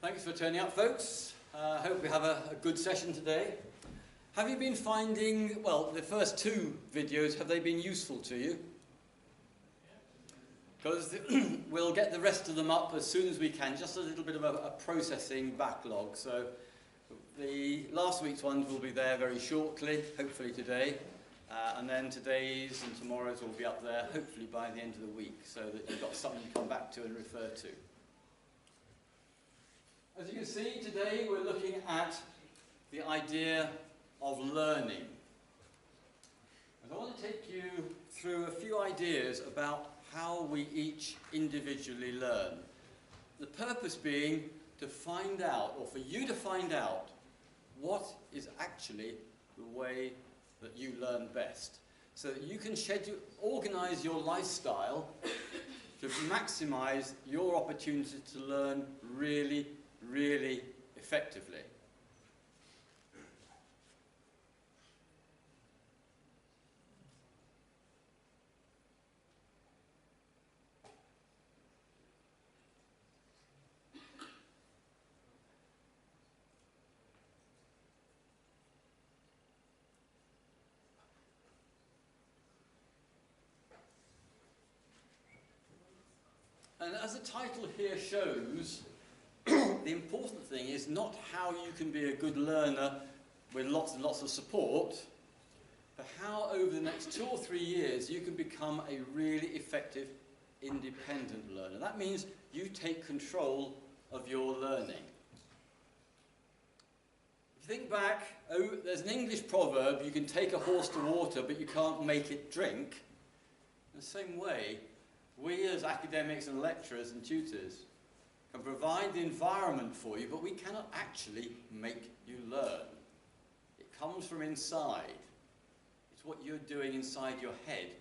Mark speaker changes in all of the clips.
Speaker 1: Thanks for turning up, folks. I hope we have a good session today. Have you been finding, well, the first two videos, have they been useful to you? Because we'll get the rest of them up as soon as we can, just a little bit of a processing backlog. So the last week's ones will be there very shortly, hopefully today. And then today's and tomorrow's will be up there, hopefully by the end of the week, so that you've got something to come back to and refer to. As you can see, today we're looking at the idea of learning. And I want to take you through a few ideas about how we each individually learn. The purpose being to find out, or for you to find out, what is actually the way that you learn best. So that you can organize your lifestyle to maximize your opportunity to learn really effectively. And as the title here shows, the important thing is not how you can be a good learner with lots and lots of support, but how over the next 2 or 3 years you can become a really effective independent learner. That means you take control of your learning. If you think back, there's an English proverb, you can take a horse to water but you can't make it drink. In the same way, we as academics and lecturers and tutors can provide the environment for you, but we cannot actually make you learn. It comes from inside. It's what you're doing inside your head,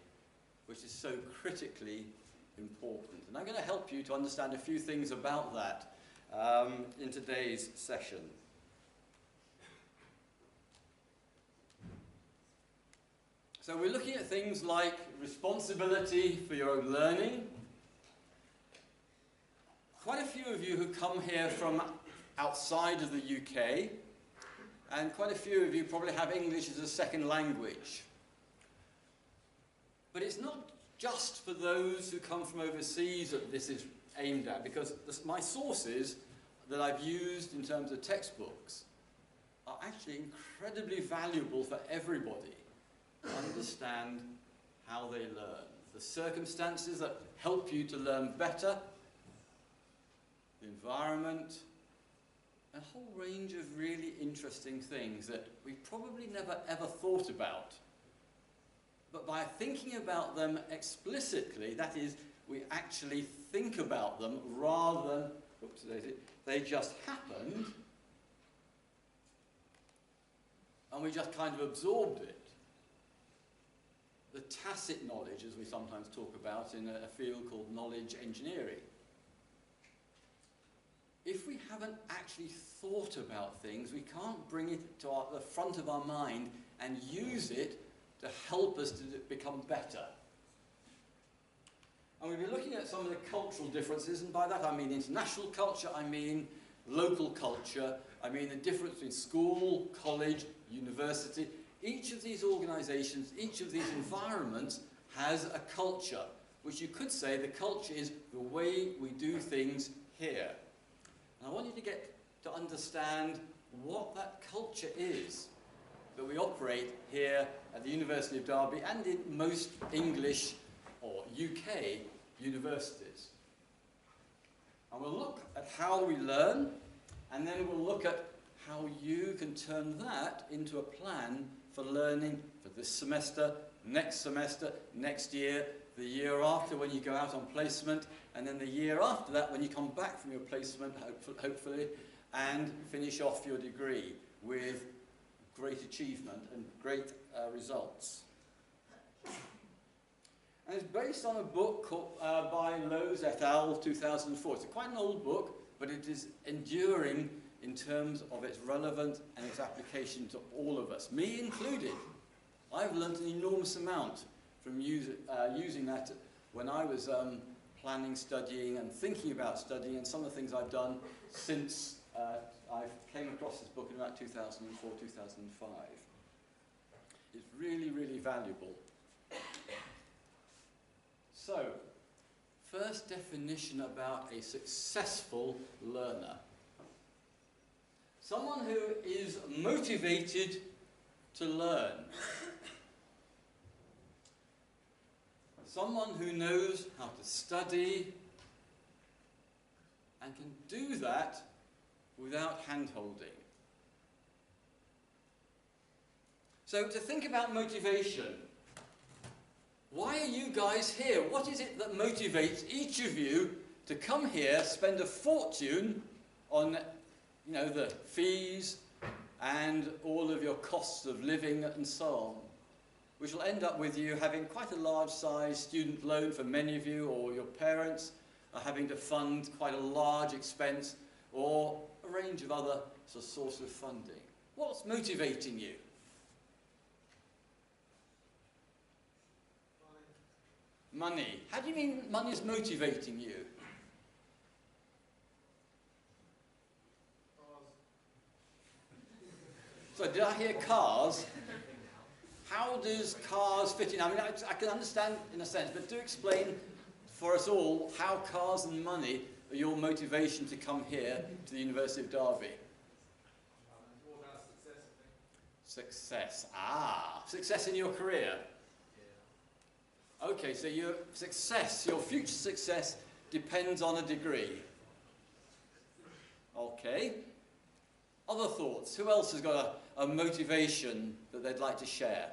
Speaker 1: which is so critically important. And I'm going to help you to understand a few things about that in today's session. So we're looking at things like responsibility for your own learning. Quite a few of you who come here from outside of the UK, and quite a few of you probably have English as a second language. But it's not just for those who come from overseas that this is aimed at, because my sources that I've used in terms of textbooks are actually incredibly valuable for everybody to understand how they learn. The circumstances that help you to learn better, the environment, a whole range of really interesting things that we probably never ever thought about. But by thinking about them explicitly, that is, we actually think about them rather than, oops, they just happened, and we just kind of absorbed it. The tacit knowledge, as we sometimes talk about in a field called knowledge engineering. If we haven't actually thought about things, we can't bring it to the front of our mind and use it to help us to become better. And we'll be looking at some of the cultural differences, and by that I mean international culture, I mean local culture, I mean the difference between school, college, university. Each of these organizations, each of these environments has a culture, which you could say the culture is the way we do things here. And I want you to get to understand what that culture is that we operate here at the University of Derby and in most English or UK universities. And we'll look at how we learn, and then we'll look at how you can turn that into a plan for learning for this semester, next year, the year after when you go out on placement, and then the year after that when you come back from your placement, hopefully, and finish off your degree with great achievement and great results. And it's based on a book called, by Lowe's et al. 2004. It's quite an old book, but it is enduring in terms of its relevance and its application to all of us, me included. I've learnt an enormous amount from using that when I was planning, studying, and thinking about studying, and some of the things I've done since I came across this book in about 2004, 2005. It's really, really valuable. So, first definition about a successful learner. Someone who is motivated to learn. Someone who knows how to study and can do that without hand-holding. So to think about motivation, why are you guys here? What is it that motivates each of you to come here, spend a fortune on, you know, the fees and all of your costs of living and so on, which will end up with you having quite a large-sized student loan for many of you, or your parents are having to fund quite a large expense, or a range of other sources of funding. What's motivating you? Money. How do you mean money is motivating you? So did I hear cars? How does cars fit in? I mean, I can understand in a sense, but do explain for us all how cars and money are your motivation to come here to the University of Derby.
Speaker 2: It's all about success, I think.
Speaker 1: Success. Ah, success in your career. Yeah. Okay, so your success, your future success depends on a degree. Okay. Other thoughts? Who else has got a motivation that they'd like to share?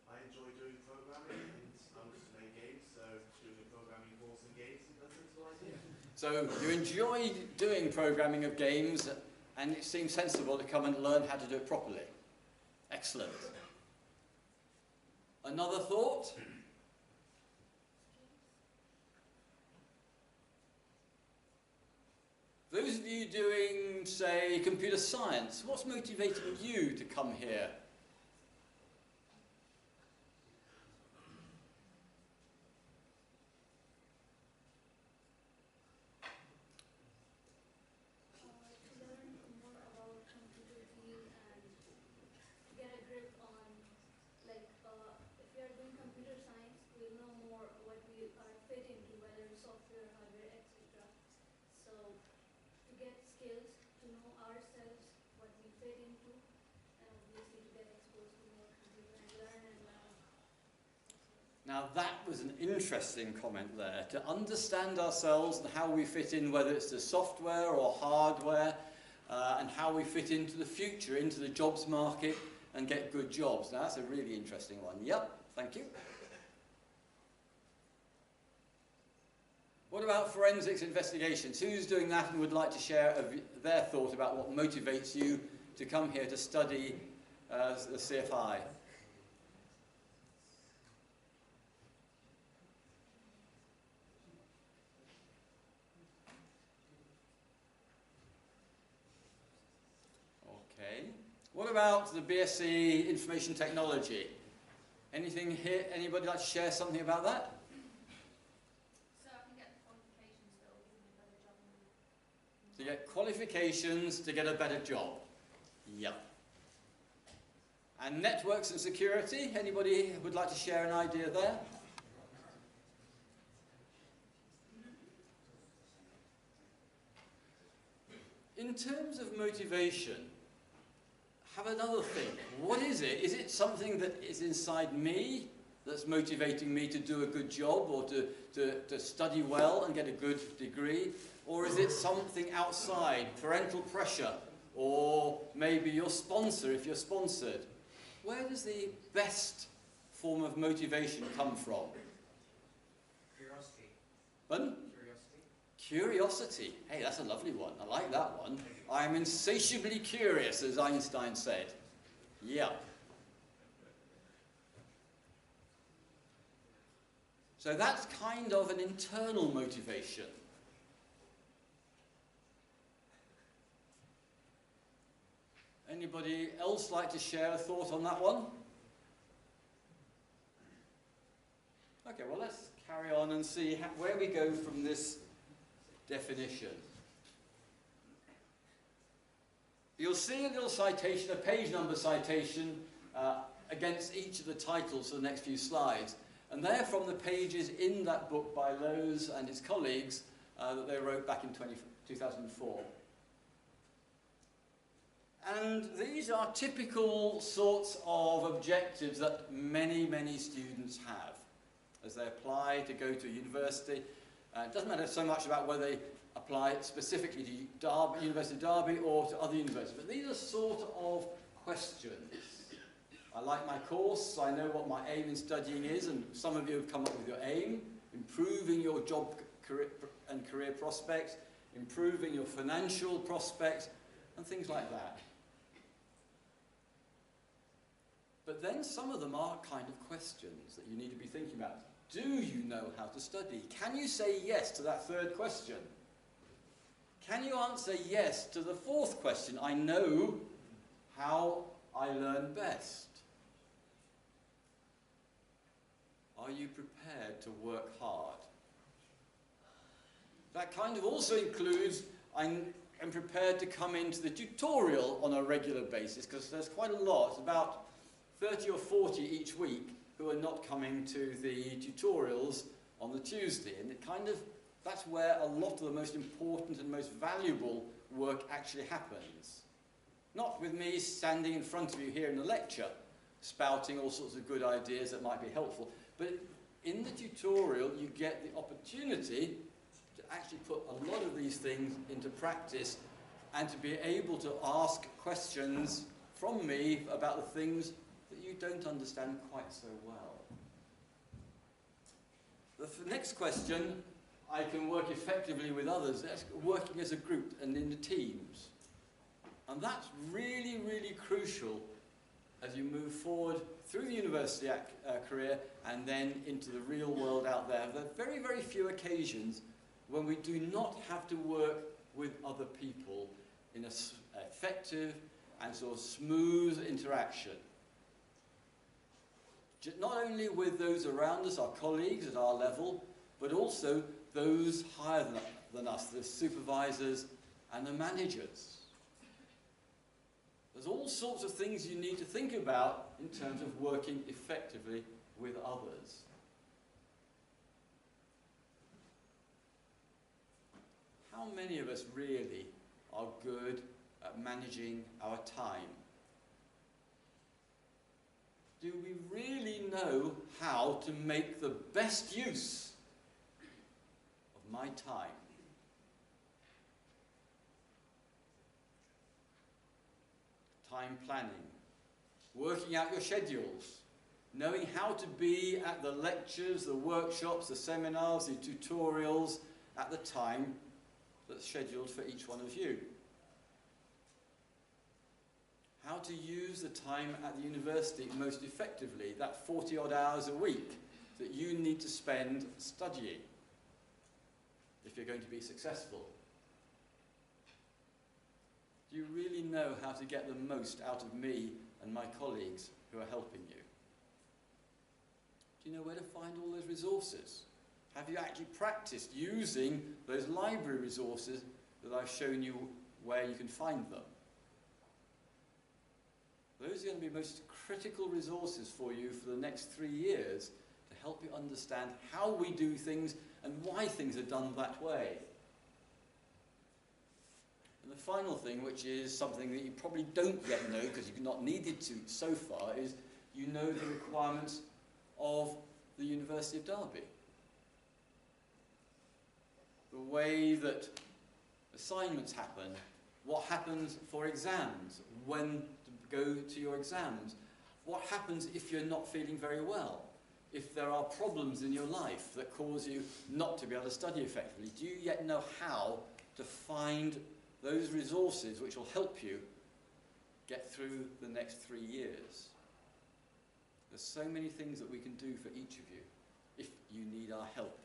Speaker 3: I enjoy doing programming, and I'm just playing games, so doing a programming course in games, that's what I do.
Speaker 1: So you enjoy doing programming of games, and it seems sensible to come and learn how to do it properly. Excellent. Another thought? Those of you doing, say, computer science, what's motivating you to come here?
Speaker 4: To learn more about computer field and get a grip on, like, if we are doing computer science, we'll know more what we are fit into, whether it's software, hardware, etc. So to get skills, to know ourselves, what we fit into, and obviously to get exposed to more computer and learn and learn.
Speaker 1: Now that was an interesting comment there, to understand ourselves and how we fit in, whether it's the software or hardware, and how we fit into the future, into the jobs market, and get good jobs. Now that's a really interesting one. Yep, thank you. What about forensics investigations? Who's doing that and would like to share their thought about what motivates you to come here to study the CFI? Okay. What about the BSc Information Technology? Anything here? Anybody like to share something about that?
Speaker 4: So I can get the qualifications that will give me a better job.
Speaker 1: To get qualifications to get a better job. Yep. And networks and security? Anybody would like to share an idea there? In terms of motivation, have another think. What is it? Is it something that is inside me that's motivating me to do a good job, or to study well and get a good degree? Or is it something outside, parental pressure, or maybe your sponsor if you're sponsored? Where does the best form of motivation come from?
Speaker 2: Curiosity.
Speaker 1: Pardon? Curiosity. Hey, that's a lovely one. I like that one. I am insatiably curious, as Einstein said. Yeah. So that's kind of an internal motivation. Anybody else like to share a thought on that one? Okay. Okay, well let's carry on and see where we go from this definition. You'll see a little citation, a page number citation against each of the titles for the next few slides. And they're from the pages in that book by Lowe's and his colleagues that they wrote back in 2004. And these are typical sorts of objectives that many, many students have as they apply to go to a university. It doesn't matter so much about whether they apply specifically to University of Derby or to other universities, but these are sort of questions. I like my course, I know what my aim in studying is, and some of you have come up with your aim, improving your job and career prospects, improving your financial prospects, and things like that. But then some of them are kind of questions that you need to be thinking about. Do you know how to study? Can you say yes to that third question? Can you answer yes to the fourth question? I know how I learn best. Are you prepared to work hard? That kind of also includes, I'm prepared to come into the tutorial on a regular basis, because there's quite a lot, about 30 or 40 each week who are not coming to the tutorials on the Tuesday. And it kind of, that's where a lot of the most important and most valuable work actually happens. Not with me standing in front of you here in a lecture, spouting all sorts of good ideas that might be helpful, but in the tutorial you get the opportunity to actually put a lot of these things into practice and to be able to ask questions from me about the things that you don't understand quite so well. The next question, I can work effectively with others, that's working as a group and in the teams. And that's really, really crucial as you move forward through the university career and then into the real world out there. There are very, very few occasions when we do not have to work with other people in an effective and sort of smooth interaction. Not only with those around us, our colleagues at our level, but also those higher than us, the supervisors and the managers. There's all sorts of things you need to think about in terms of working effectively with others. How many of us really are good at managing our time? Do we really know how to make the best use of my time? Time planning, working out your schedules, knowing how to be at the lectures, the workshops, the seminars, the tutorials at the time that's scheduled for each one of you. How to use the time at the university most effectively, that 40-odd hours a week that you need to spend studying if you're going to be successful. Do you really know how to get the most out of me and my colleagues who are helping you? Do you know where to find all those resources? Have you actually practiced using those library resources that I've shown you where you can find them? Those are going to be most critical resources for you for the next 3 years to help you understand how we do things and why things are done that way. And the final thing, which is something that you probably don't yet know because you've not needed to so far, is you know the requirements of the University of Derby. The way that assignments happen, what happens for exams, when to go to your exams, what happens if you're not feeling very well, if there are problems in your life that cause you not to be able to study effectively. Do you yet know how to find those resources which will help you get through the next 3 years? There's so many things that we can do for each of you if you need our help.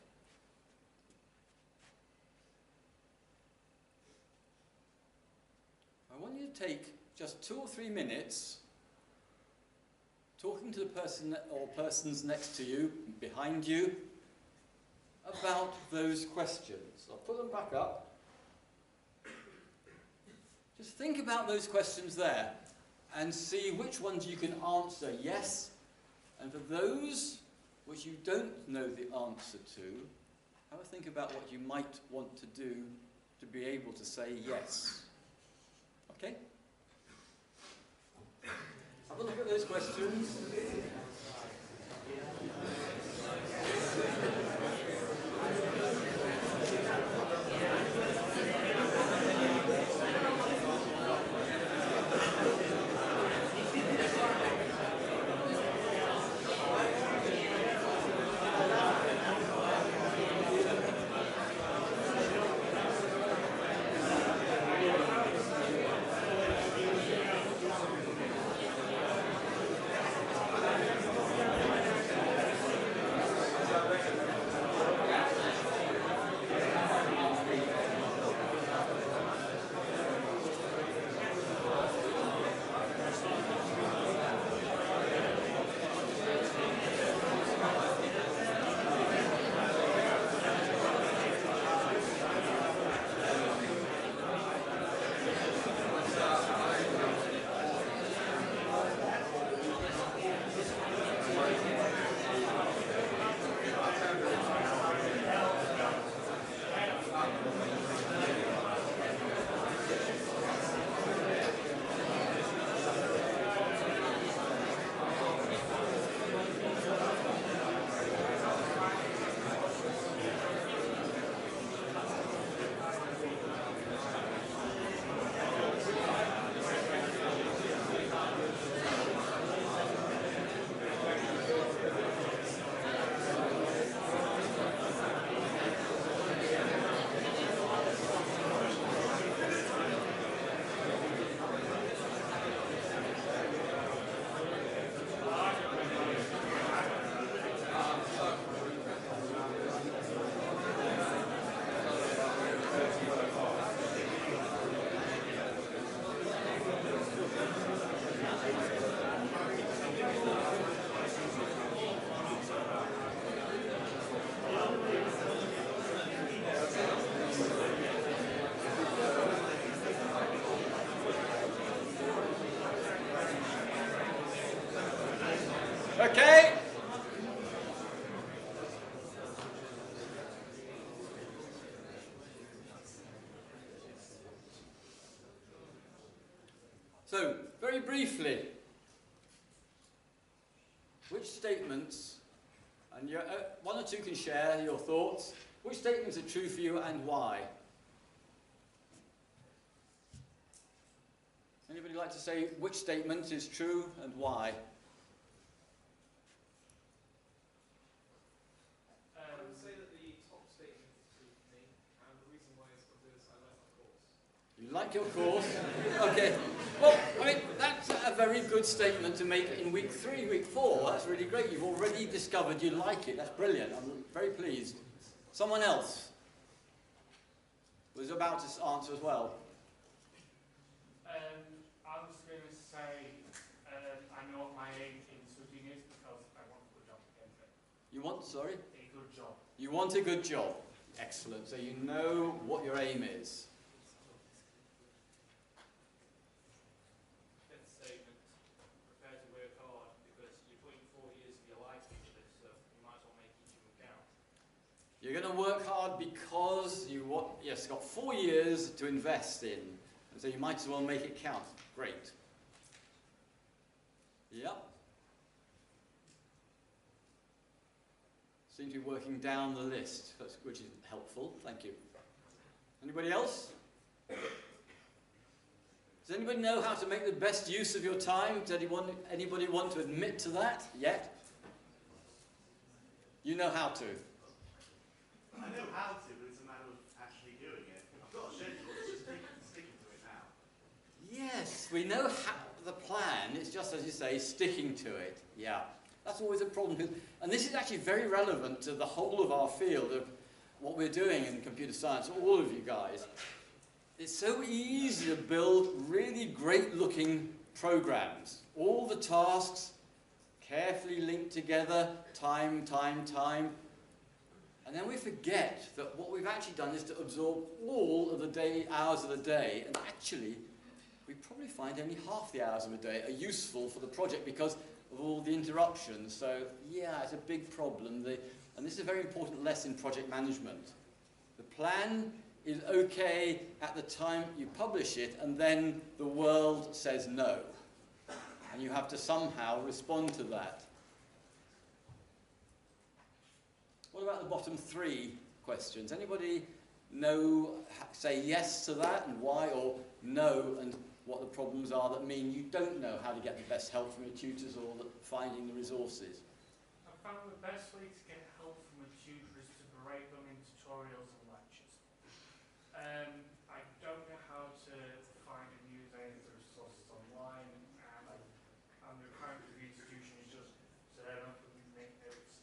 Speaker 1: I want you to take just 2 or 3 minutes talking to the person or persons next to you, behind you, about those questions. I'll put them back up. Just think about those questions there and see which ones you can answer yes, and for those which you don't know the answer to, have a think about what you might want to do to be able to say yes. Okay? Have a look at those questions. Okay? So, very briefly, which statements, and one or two can share your thoughts, which statements are true for you and why? Anybody like to say which statement is true and why?
Speaker 2: I would say that the top statement is true for me, and the reason why is because I like my course.
Speaker 1: You like your course? Okay. Well, I mean, that's a very good statement to make in week 3, week 4. That's really great. You've already discovered you like it. That's brilliant. I'm very pleased. Someone else was about to answer as well.
Speaker 5: I was going to say I know what my aim in studying is because I want a good job at the end of it.
Speaker 1: You want, sorry?
Speaker 5: A good job.
Speaker 1: You want a good job. Excellent. So you know what your aim is.
Speaker 2: Fifth statement, prepare to work hard because you're putting 4 years of your life into this, so you might as well make each of them count.
Speaker 1: You're going to work hard because you want, yes, got 4 years to invest in. And so you might as well make it count. Great. Yep. Seem to be working down the list, which is helpful. Thank you. Anybody else? Does anybody know how to make the best use of your time? Does anybody want to admit to that yet? You know how to.
Speaker 3: I know how to, but it's a matter of actually doing it. I've got a schedule, it's just sticking to it now.
Speaker 1: Yes, we know how, the plan, it's just, as you say, sticking to it. Yeah, that's always a problem. And this is actually very relevant to the whole of our field of what we're doing in computer science, all of you guys. It's so easy to build really great-looking programs. All the tasks carefully linked together, time, and then we forget that what we've actually done is to absorb all of the hours of the day, and actually we probably find only half the hours of the day are useful for the project because of all the interruptions. So yeah, it's a big problem. And this is a very important lesson in project management. The plan is okay at the time you publish it, and then the world says no. And you have to somehow respond to that. What about the bottom 3 questions? Anybody say yes to that and why, or no and what the problems are that mean you don't know how to get the best help from your tutors or finding the resources?
Speaker 5: I found the best way to get help from a tutor is to break them into tutorials and lectures. I don't know how to find and use any of the resources online, and the current review institution is just set up and make notes.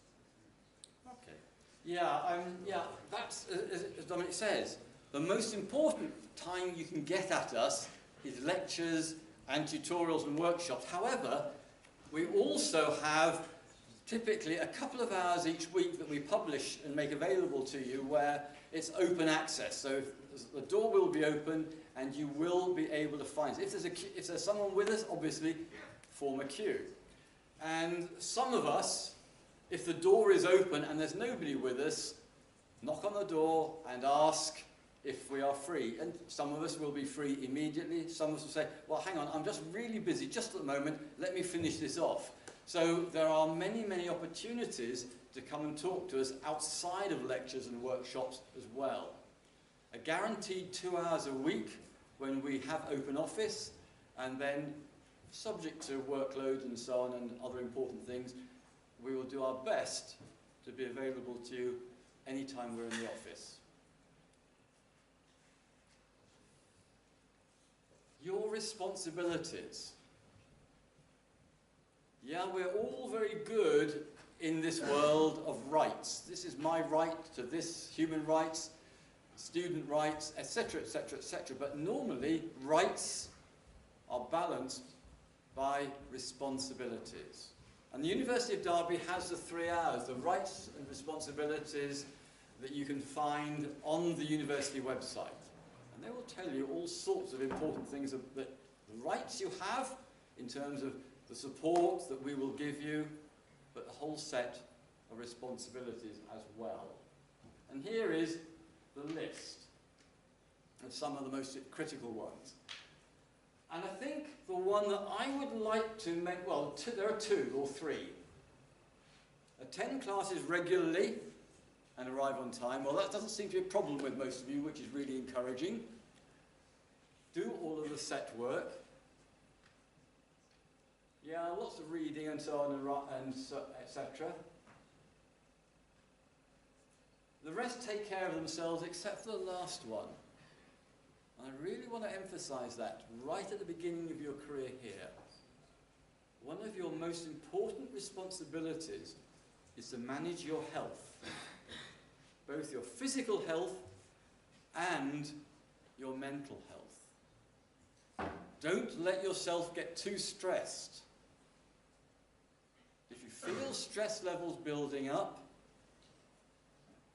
Speaker 1: Okay. Yeah, that's, as Dominic says, the most important time you can get at us is lectures and tutorials and workshops. However, we also have typically a couple of hours each week that we publish and make available to you where it's open access. So the door will be open and you will be able to find it. If there's someone with us, obviously, form a queue. And some of us, if the door is open and there's nobody with us, knock on the door and ask if we are free. And some of us will be free immediately. Some of us will say, well, hang on, I'm just really busy just at the moment. Let me finish this off. So there are many, many opportunities to come and talk to us outside of lectures and workshops as well. A guaranteed 2 hours a week when we have open office, and then subject to workload and so on and other important things, we will do our best to be available to you anytime we're in the office. Your responsibilities. Yeah, we're all very good in this world of rights. This is my right to this, human rights, student rights, etc., etc., etc. But normally, rights are balanced by responsibilities. And the University of Derby has the 3 hours, the rights and responsibilities that you can find on the university website. And they will tell you all sorts of important things that the rights you have in terms of the support that we will give you, but the whole set of responsibilities as well. And here is the list of some of the most critical ones. And I think the one that I would like to make, well, there are 2 or 3. Attend classes regularly and arrive on time. Well, that doesn't seem to be a problem with most of you, which is really encouraging. Do all of the set work. Yeah, lots of reading and so on, and so, etc. The rest take care of themselves except for the last one. And I really want to emphasize that right at the beginning of your career here. One of your most important responsibilities is to manage your health, both your physical health and your mental health. Don't let yourself get too stressed. If you feel stress levels building up,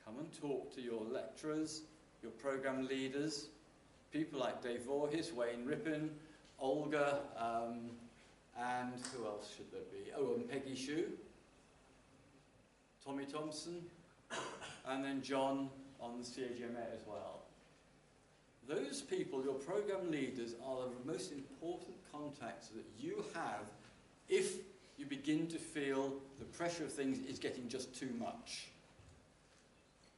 Speaker 1: come and talk to your lecturers, your program leaders, people like Dave Voorhis, Wayne Rippin, Olga, and who else should there be? Oh, and Peggy Shue, Tommy Thompson, and then John on the CAGMA as well. Those people, your program leaders, are the most important contacts that you have if you begin to feel the pressure of things is getting just too much.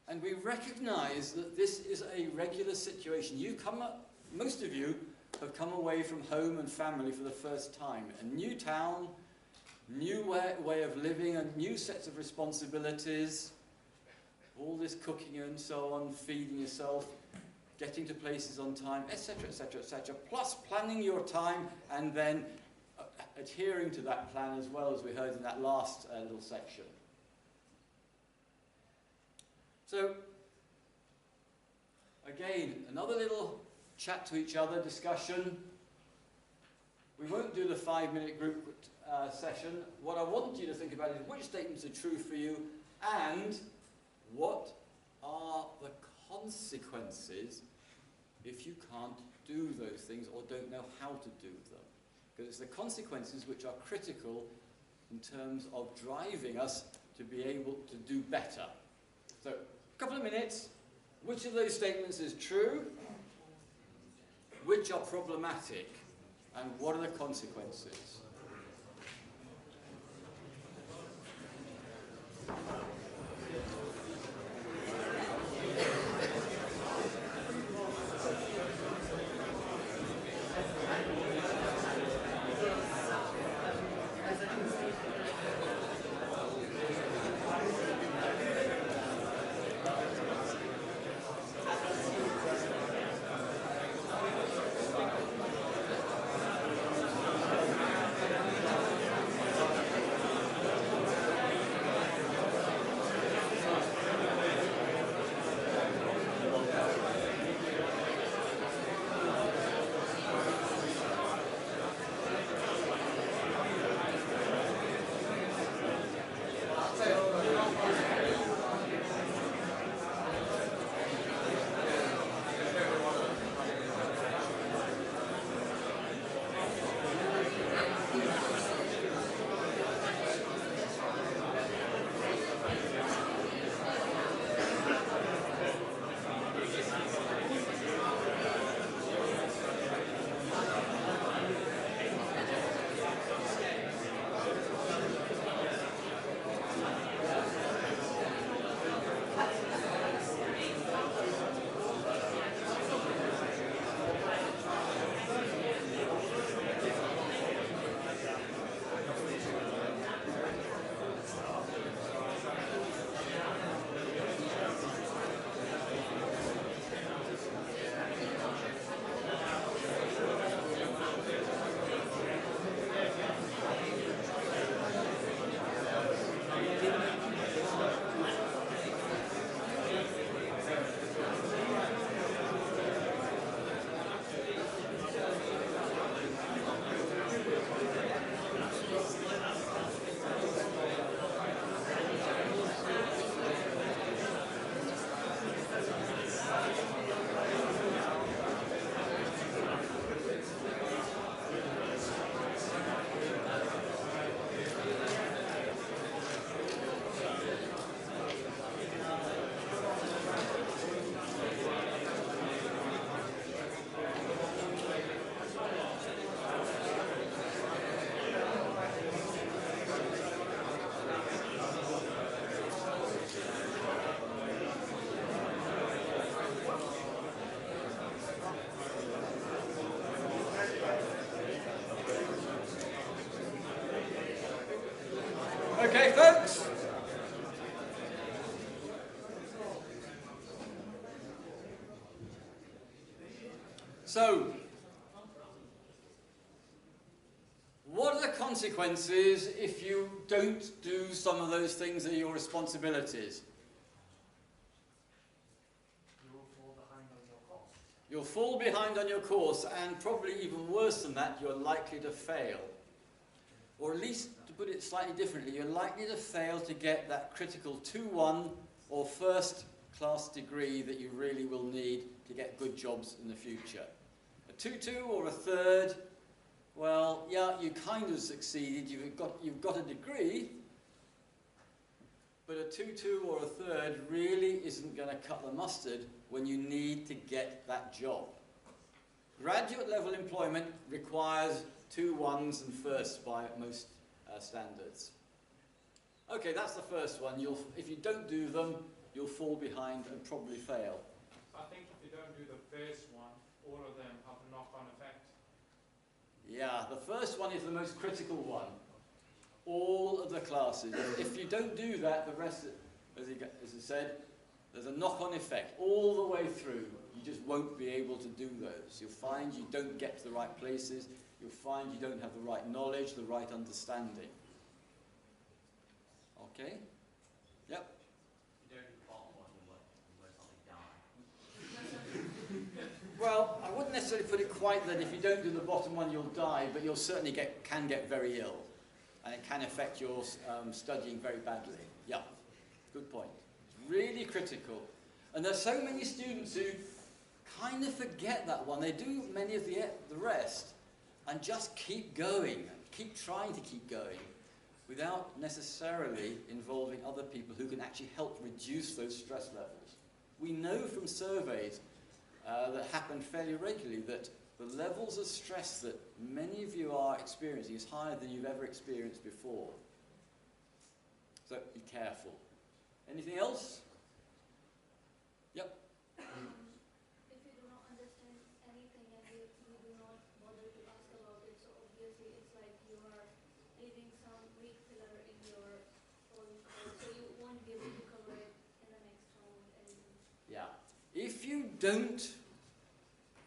Speaker 1: And we recognize that this is a regular situation. Most of you have come away from home and family for the first time. A new town, new way of living, and new sets of responsibilities, all this cooking and so on, feeding yourself, getting to places on time, etc., etc., etc., plus planning your time and then adhering to that plan as well, as we heard in that last little section. So, again, another little chat to each other, discussion. We won't do the 5-minute group session, what I want you to think about is which statements are true for you and what are the consequences if you can't do those things or don't know how to do them. Because it's the consequences which are critical in terms of driving us to be able to do better. So, a couple of minutes. Which of those statements is true? Which are problematic? And what are the consequences? Okay, folks? So, what are the consequences if you don't do some of those things that are your responsibilities?
Speaker 5: You will fall behind on your course.
Speaker 1: You'll fall behind on your course, and probably even worse than that, you're likely to fail. Or at least, to put it slightly differently, you're likely to fail to get that critical 2-1 or first class degree that you really will need to get good jobs in the future. A 2-2 or a third, well, yeah, you kind of succeeded, you've got a degree, but a 2-2 or a third really isn't going to cut the mustard when you need to get that job. Graduate level employment requires 2 1s and firsts by most standards. Okay, that's the first one. If you don't do them, you'll fall behind and probably fail.
Speaker 2: I think if you don't do the first one, all of them have a knock-on effect.
Speaker 1: Yeah, the first one is the most critical one. All of the classes. If you don't do that, the rest, as I said, there's a knock-on effect all the way through. You just won't be able to do those. You'll find you don't get to the right places. You'll find you don't have the right knowledge, the right understanding. Okay? Yep.
Speaker 6: You don't do the bottom one, you most likely die.
Speaker 1: Well, I wouldn't necessarily put it quite that if you don't do the bottom one, you'll die, but you'll certainly can get very ill. and it can affect your studying very badly. Yeah, good point. It's really critical. And there's so many students who kind of forget that one. They do many of the rest and just keep going, keep trying to keep going without necessarily involving other people who can actually help reduce those stress levels. We know from surveys that happen fairly regularly that the levels of stress that many of you are experiencing is higher than you've ever experienced before. So be careful. Anything else? Yep.
Speaker 4: If you do not understand anything and you do not bother to ask about it, so obviously it's like you are leaving some weak pillar in your whole course, so you won't be able to cover it in the next round.
Speaker 1: Yeah. If you don't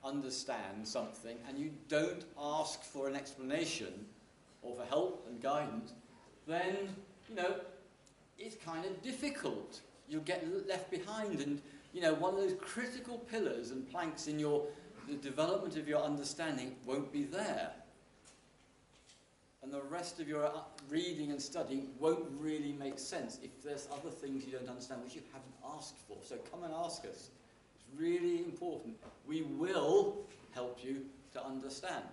Speaker 1: understand something and you don't ask for an explanation or for help and guidance, then, you know, it's kind of difficult. You'll get left behind, and, you know, one of those critical pillars and planks in the development of your understanding won't be there. And the rest of your reading and studying won't really make sense if there's other things you don't understand which you haven't asked for. So come and ask us. It's really important. We will help you to understand.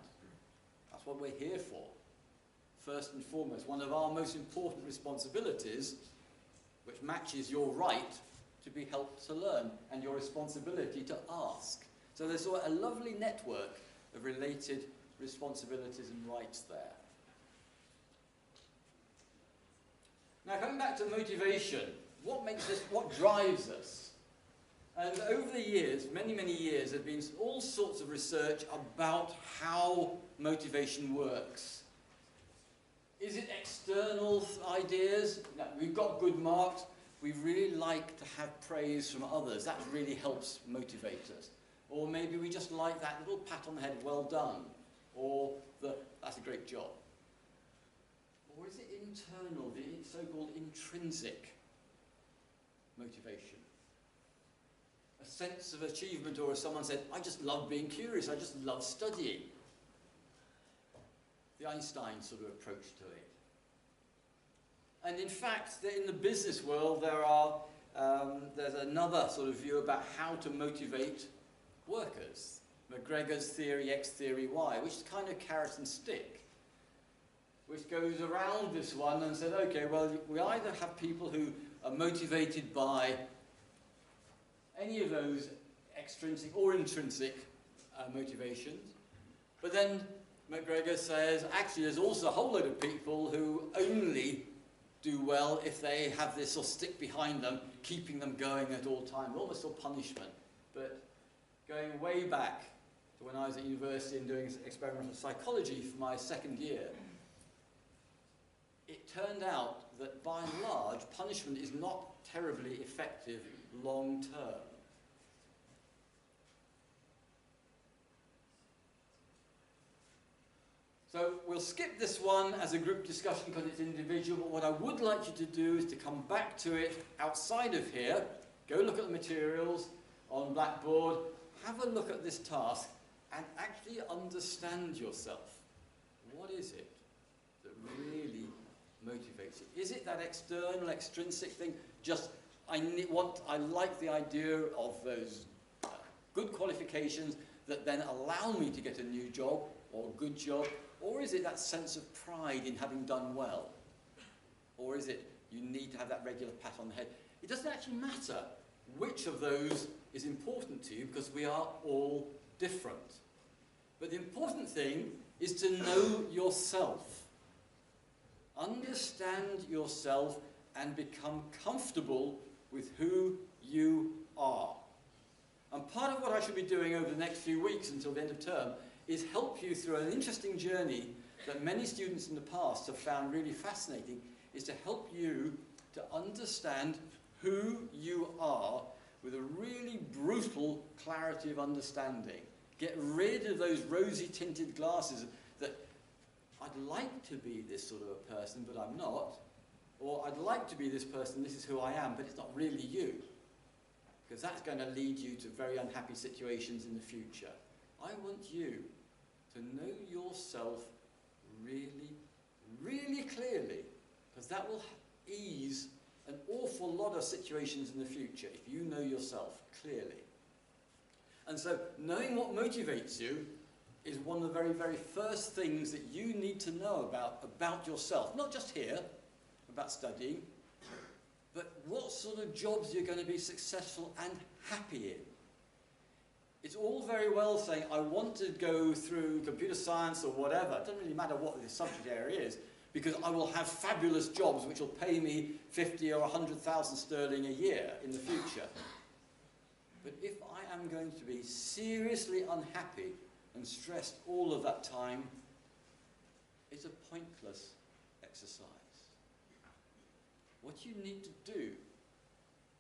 Speaker 1: That's what we're here for. First and foremost, one of our most important responsibilities, which matches your right to be helped to learn and your responsibility to ask. So there's a lovely network of related responsibilities and rights there. Now, coming back to motivation, what drives us? And over the years, many, many years, there have been all sorts of research about how motivation works. Is it external ideas? No, we've got good marks. We really like to have praise from others. That really helps motivate us. Or maybe we just like that little pat on the head, well done. Or that's a great job. Or is it internal, the so-called intrinsic motivation? A sense of achievement, or as someone said, I just love being curious, I just love studying. The Einstein sort of approach to it. And in fact, in the business world, there's another sort of view about how to motivate workers. McGregor's theory, X theory, Y, which is kind of carrot and stick, which goes around this one and said, okay, well, we either have people who are motivated by any of those extrinsic or intrinsic motivations, but then McGregor says, actually, there's also a whole load of people who only do well if they have this sort of stick behind them, keeping them going at all times, almost sort of punishment. But going way back to when I was at university and doing experimental psychology for my second year, it turned out that by and large, punishment is not terribly effective long term. So we'll skip this one as a group discussion because it's individual, but what I would like you to do is to come back to it outside of here, go look at the materials on Blackboard, have a look at this task, and actually understand yourself. What is it that really motivates you? Is it that external, extrinsic thing? Just, I like the idea of those good qualifications that then allow me to get a new job or a good job. Or is it that sense of pride in having done well? Or is it you need to have that regular pat on the head? It doesn't actually matter which of those is important to you because we are all different. But the important thing is to know yourself. Understand yourself and become comfortable with who you are. And part of what I should be doing over the next few weeks until the end of term is help you through an interesting journey that many students in the past have found really fascinating, is to help you to understand who you are with a really brutal clarity of understanding. Get rid of those rosy-tinted glasses that I'd like to be this sort of a person, but I'm not. Or I'd like to be this person, this is who I am, but it's not really you. Because that's going to lead you to very unhappy situations in the future. I want you to know yourself really, really clearly, because that will ease an awful lot of situations in the future if you know yourself clearly. And so knowing what motivates you is one of the very, very first things that you need to know about yourself. Not just here, about studying, but what sort of jobs you're going to be successful and happy in. It's all very well saying, I want to go through computer science or whatever. It doesn't really matter what the subject area is, because I will have fabulous jobs which will pay me 50 or 100,000 sterling a year in the future. But if I am going to be seriously unhappy and stressed all of that time, it's a pointless exercise. What you need to do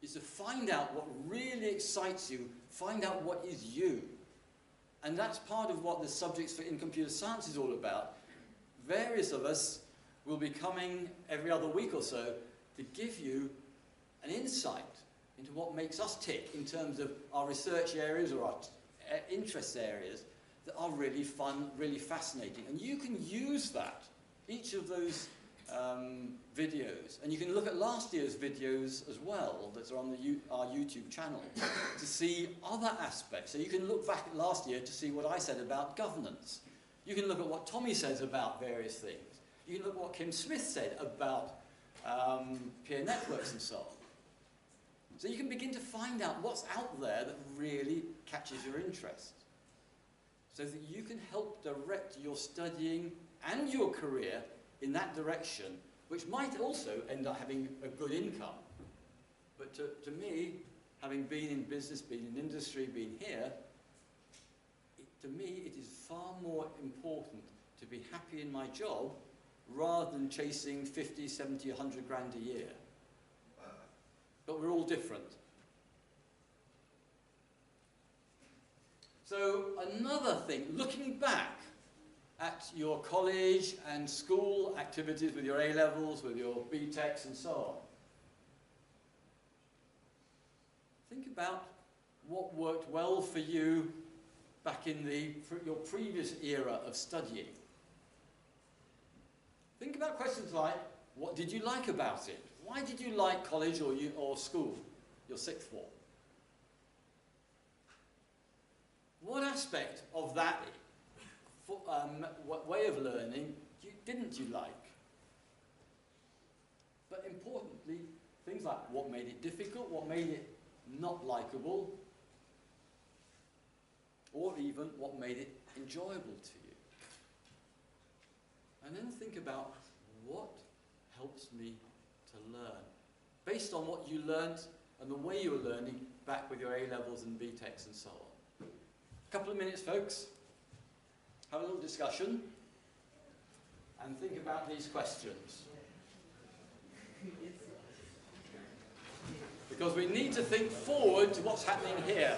Speaker 1: is to find out what really excites you, find out what is you. And that's part of what the subjects in computer science is all about. Various of us will be coming every other week or so to give you an insight into what makes us tick in terms of our research areas or our interest areas that are really fun, really fascinating. And you can use that, each of those videos, and you can look at last year's videos as well that are on our YouTube channel to see other aspects. So you can look back at last year to see what I said about governance. You can look at what Tommy says about various things. You can look at what Kim Smith said about peer networks and so on. So you can begin to find out what's out there that really catches your interest, so that you can help direct your studying and your career in that direction, which might also end up having a good income. But to me, having been in business, been in industry, been here, to me it is far more important to be happy in my job rather than chasing 50, 70, 100 grand a year. But we're all different. So another thing, looking back at your college and school activities with your A-levels, with your B-Techs and so on. Think about what worked well for you back in your previous era of studying. Think about questions like, what did you like about it? Why did you like college or school, your sixth form? What aspect of that what way of learning didn't you like? But importantly, things like what made it difficult, what made it not likable, or even what made it enjoyable to you. And then think about what helps me to learn, based on what you learnt and the way you were learning back with your A-levels and B-Techs and so on. A couple of minutes, folks. Have a little discussion and think about these questions. Because we need to think forward to what's happening here.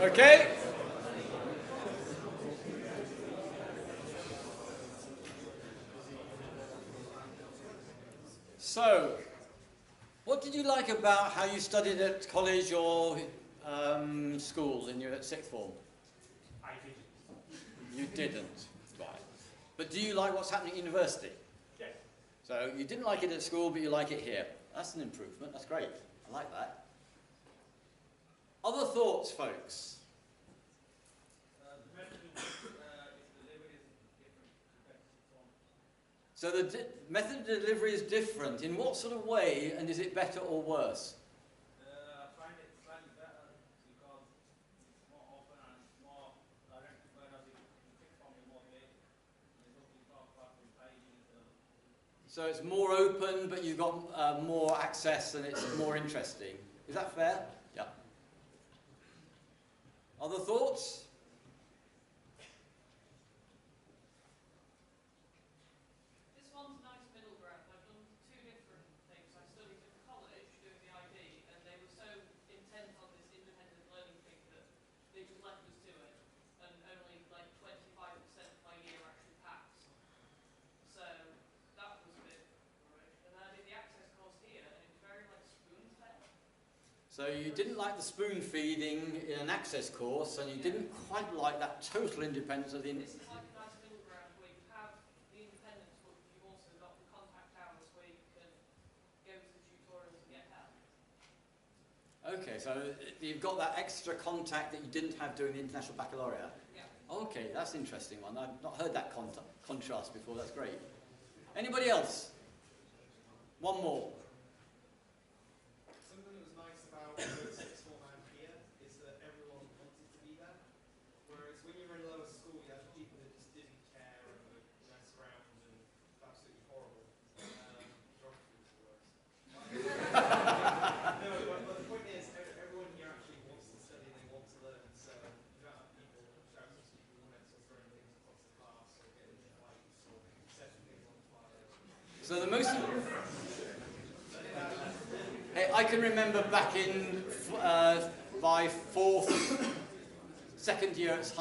Speaker 1: Okay? So, what did you like about how you studied at college or school in your sixth form?
Speaker 5: I didn't.
Speaker 1: You didn't, right. But do you like what's happening at university?
Speaker 5: Yes.
Speaker 1: So you didn't like it at school, but you like it here. That's an improvement. That's great. I like that. Other thoughts, folks?
Speaker 6: The method of delivery is different compared to sixth form.
Speaker 1: So the method of delivery is different. In what sort of way, and is it better or worse?
Speaker 6: I find it slightly better because it's more open and it's more direct, whereas in sixth form you're more vague. There's nothing to talk about from pages.
Speaker 1: So it's more open, but you've got more access and it's more interesting. Is that fair? Yeah. Other thoughts?
Speaker 7: This one's a nice middle ground. I've done two different things. I studied at college doing the IB, and they were so intent on this independent learning thing that they just left us to it, and only like 25% of my year actually passed. So that was a bit rubbish. And then I did the access course here, and it was very like spoon-fed.
Speaker 1: So you didn't like the spoon feeding in an access course, and you didn't quite like that total independence of the...
Speaker 7: This is like a nice middle ground where you have the independence, but you've also got the contact hours where you can go to the tutorials and get help.
Speaker 1: Okay, so you've got that extra contact that you didn't have during the International Baccalaureate.
Speaker 7: Yeah.
Speaker 1: Okay, that's an interesting one. I've not heard that contrast before. That's great. Anybody else? One more.
Speaker 3: Something that was nice about the sixth form and here is that everyone wanted to be there. Whereas when you were in lower school, you had people that just didn't care and would mess around and absolutely horrible. Geography was the worst. No, but the point is, everyone here actually wants to study and they want to learn. So you don't have people shouting at you, comments or throwing things across the class or getting fights or setting things on fire.
Speaker 1: So the most... Hey, I can remember back in my second year at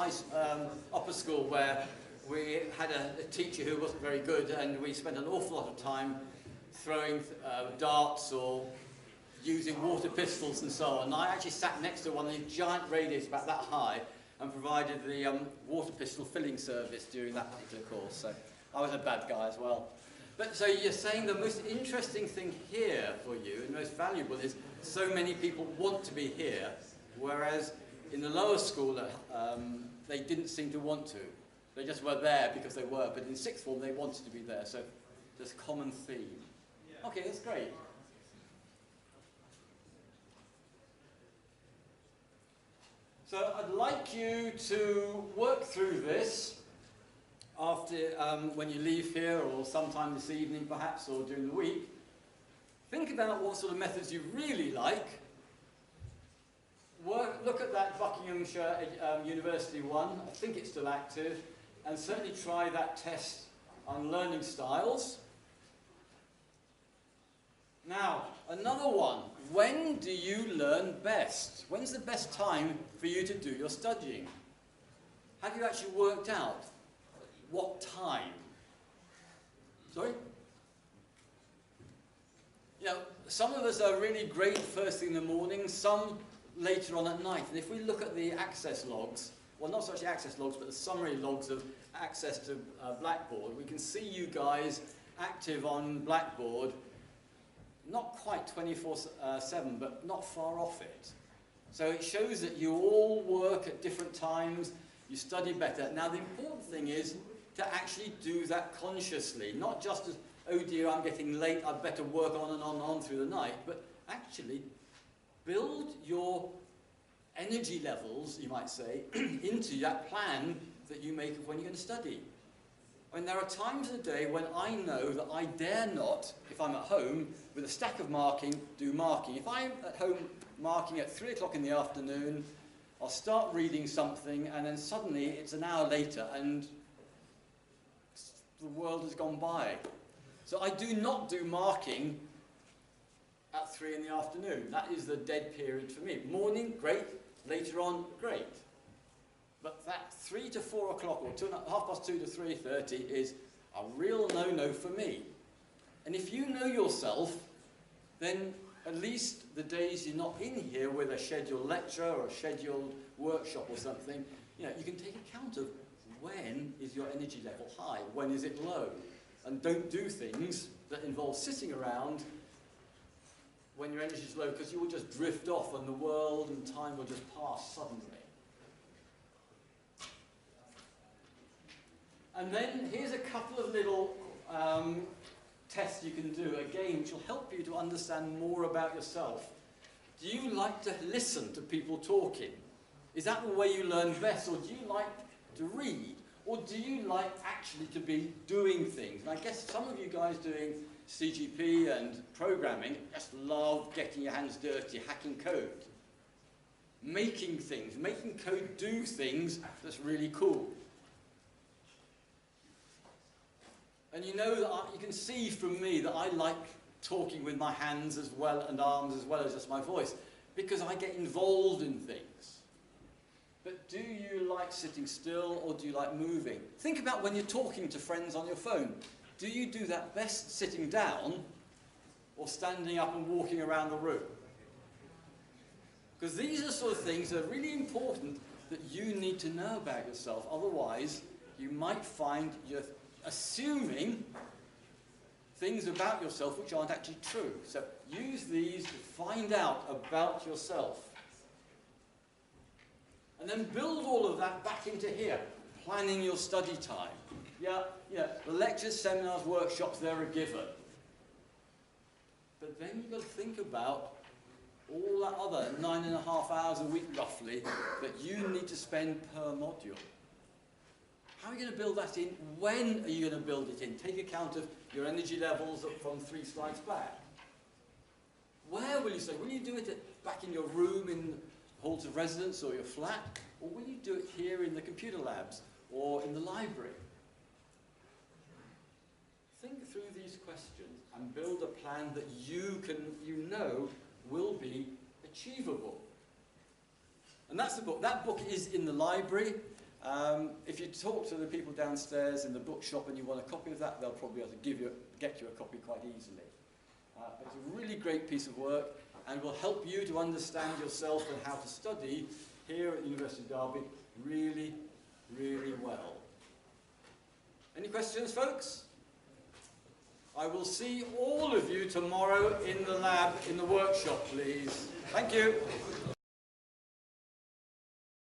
Speaker 1: upper school, where we had a teacher who wasn't very good, and we spent an awful lot of time throwing darts or using water pistols and so on. And I actually sat next to one of these giant radios about that high and provided the water pistol filling service during that particular course. So I was a bad guy as well. But so you're saying the most interesting thing here for you, and most valuable, is so many people want to be here, whereas in the lower school they didn't seem to want to. They just were there because they were, but in sixth form they wanted to be there, so there's a common theme. Okay, that's great. So I'd like you to work through this after, when you leave here, or sometime this evening perhaps, or during the week. Think about what sort of methods you really like. Look at that Buckinghamshire University one, I think it's still active, and certainly try that test on learning styles. Now, another one. When do you learn best? When's the best time for you to do your studying? Have you actually worked out what time? Sorry? You know, some of us are really great first thing in the morning, some later on at night. And if we look at the access logs, well, not so much the access logs, but the summary logs of access to Blackboard, we can see you guys active on Blackboard, not quite 24/7, but not far off it. So it shows that you all work at different times, you study better. Now the important thing is to actually do that consciously, not just as, oh dear, I'm getting late, I'd better work on and on through the night, but actually build your energy levels, you might say, into that plan that you make of when you're going to study. I mean, there are times of the day when I know that I dare not, if I'm at home, with a stack of marking, do marking. If I'm at home marking at 3 o'clock in the afternoon, I'll start reading something, and then suddenly it's an hour later, and the world has gone by. So I do not do marking at 3 in the afternoon. That is the dead period for me. Morning, great. later on, great. But that 3 to 4 o'clock, or 2:30 to 3:30 is a real no-no for me. And if you know yourself, then at least the days you're not in here with a scheduled lecture or a scheduled workshop or something, you can take account of when is your energy level high, when is it low. And don't do things that involve sitting around when your energy is low, because you will just drift off and the world and time will just pass suddenly. And then here's a couple of little tests you can do, again, which will help you to understand more about yourself. Do you like to listen to people talking? Is that the way you learn best? Or do you like to read? Or do you like actually to be doing things? And I guess some of you guys doing CGP and programming just love getting your hands dirty, hacking code. Making things, making code do things that's really cool. And you know that you can see from me that I like talking with my hands as well and arms as well as just my voice, because I get involved in things. But do you like sitting still or do you like moving? Think about when you're talking to friends on your phone. Do you do that best sitting down or standing up and walking around the room? Because these are sort of things that are really important that you need to know about yourself. Otherwise, you might find you're assuming things about yourself which aren't actually true. So use these to find out about yourself. And then build all of that back into here, planning your study time. The lectures, seminars, workshops, they're a given. But then you've got to think about all that other 9.5 hours a week, roughly, that you need to spend per module. How are you going to build that in? When are you going to build it in? Take account of your energy levels from 3 slides back. Where will you study? Will you do it back in your room in halls of residence or your flat? Or will you do it here in the computer labs or in the library? Think through these questions and build a plan that you know will be achievable. And that's the book. That book is in the library. If you talk to the people downstairs in the bookshop and you want a copy of that, they'll probably be able to get you a copy quite easily. But it's a really great piece of work and will help you to understand yourself and how to study here at the University of Derby really, really well. Any questions, folks? I will see all of you tomorrow in the lab, in the workshop, please. Thank you.